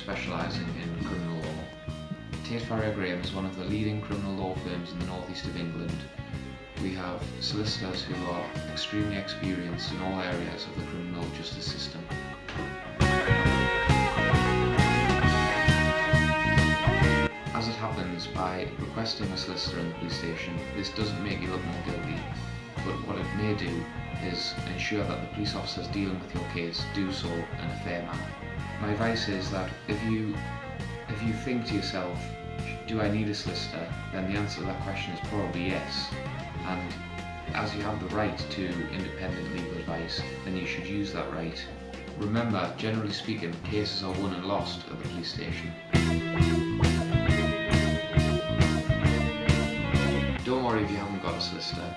specialising in criminal law. Tait Farrier Graham is one of the leading criminal law firms in the northeast of England. We have solicitors who are extremely experienced in all areas of the criminal justice system. As it happens, by requesting a solicitor in the police station, this doesn't make you look more guilty, but what it may do is ensure that the police officers dealing with your case do so in a fair manner. My advice is that if you think to yourself, do I need a solicitor, then the answer to that question is probably yes. And as you have the right to independent legal advice, then you should use that right. Remember, generally speaking, cases are won and lost at the police station. Don't worry if you haven't got a solicitor.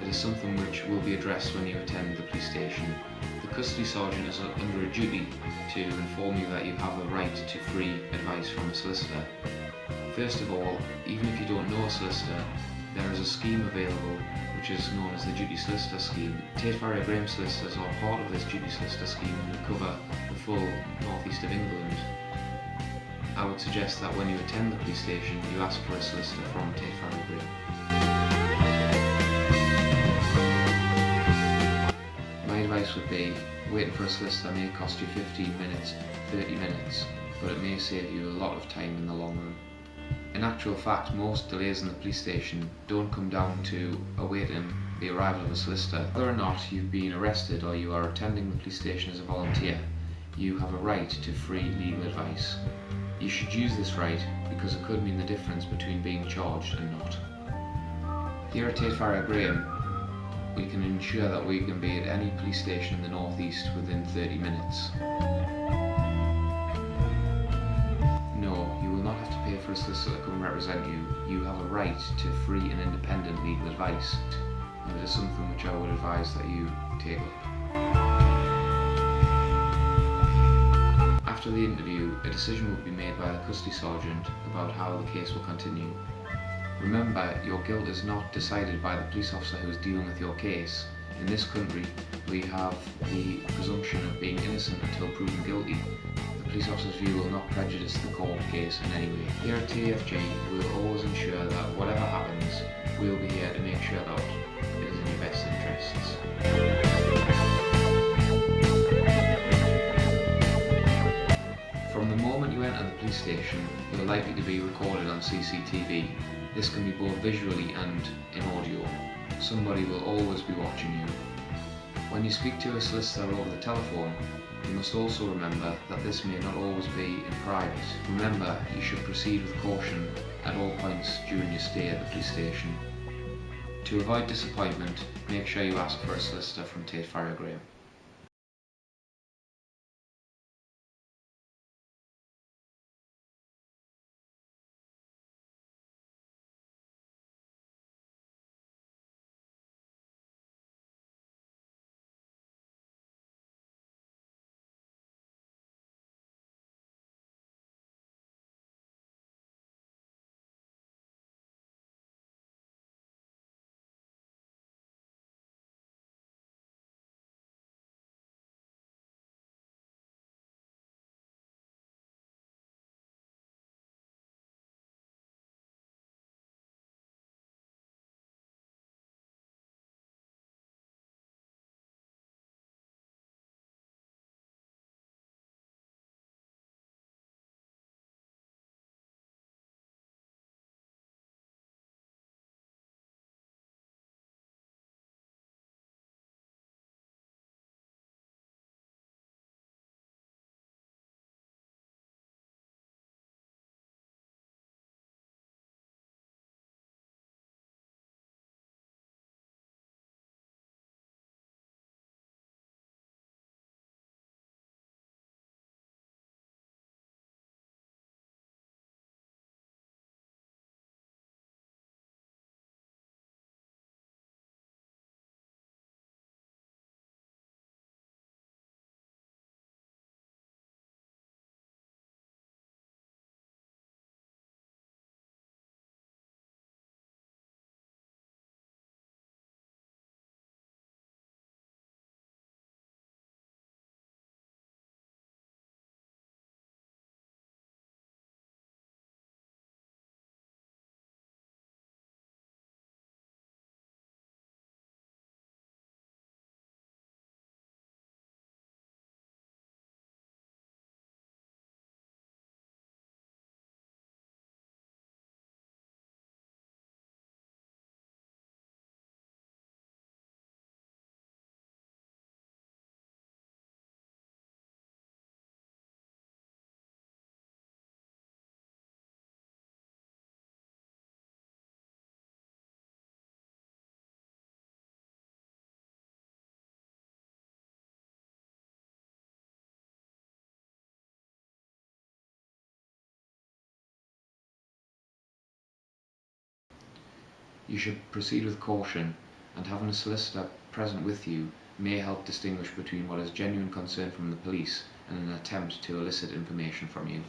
It is something which will be addressed when you attend the police station. The custody sergeant is under a duty to inform you that you have a right to free advice from a solicitor. First of all, even if you don't know a solicitor, there is a scheme available which is known as the Duty Solicitor Scheme. Tait Farrier Graham solicitors are part of this Duty Solicitor Scheme and cover the full northeast of England. I would suggest that when you attend the police station, you ask for a solicitor from Tait Farrier Graham. My advice would be, waiting for a solicitor may cost you 15 minutes, 30 minutes, but it may save you a lot of time in the long run. In actual fact, most delays in the police station don't come down to awaiting the arrival of a solicitor. Whether or not you've been arrested or you are attending the police station as a volunteer, you have a right to free legal advice. You should use this right because it could mean the difference between being charged and not. Here at Tait Farrier Graham, we can ensure that we can be at any police station in the northeast within 30 minutes. No, you will not have to pay for a solicitor to come and represent you. You have a right to free and independent legal advice, and it is something which I would advise that you take up. After the interview, a decision will be made by the custody sergeant about how the case will continue. Remember, your guilt is not decided by the police officer who is dealing with your case. In this country, we have the presumption of being innocent until proven guilty. The police officer's view will not prejudice the court case in any way. Here at TFG, we will always ensure that whatever happens, we will be here to make sure that it is in your best interests. From the moment you enter the police station, you are likely to be recorded on CCTV. This can be both visually and in audio. Somebody will always be watching you. When you speak to a solicitor over the telephone, you must also remember that this may not always be in private. Remember, you should proceed with caution at all points during your stay at the police station. To avoid disappointment, make sure you ask for a solicitor from Tait Farrier Graham. You should proceed with caution, and having a solicitor present with you may help distinguish between what is genuine concern from the police and an attempt to elicit information from you.